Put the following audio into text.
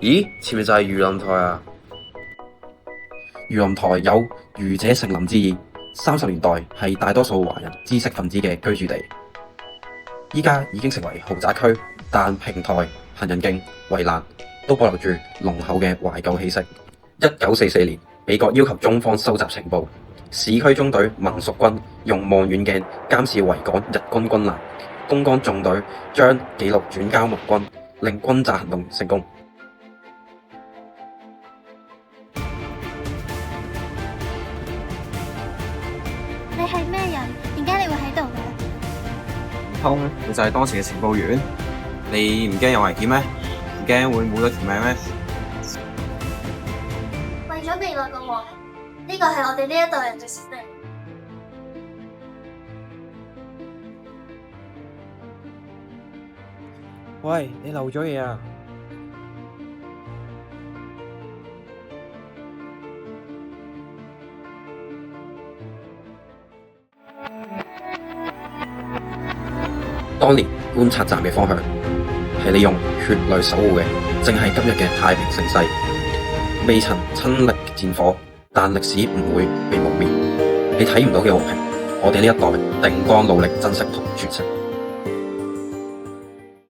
咦，前面就係漁林台啊！漁林台有漁者成林之意，30年代係大多數華人知識分子嘅居住地，依家已經成為豪宅區，但平台、行人徑、圍欄都保留住濃厚嘅懷舊氣息。1944年，美國要求中方收集情報，市區中隊民屬軍用望遠鏡監視維港日軍軍艦，公安縱隊將記錄轉交盟軍，令轟炸行動成功。你係咩人？點解你會喺度嘅？唔通你就係當時嘅情報員？你唔驚有危險咩？唔驚會冇咗條命咩？為咗未來嘅和平，呢個係我哋呢一代人嘅使命。喂，你漏咗嘢啊！當年觀察站嘅方向係你用血淚守護嘅，正係今日嘅太平盛世。未曾親歷戰火，但歷史唔會被磨滅。你睇唔到嘅和平，我哋呢一代定當努力珍惜同傳承。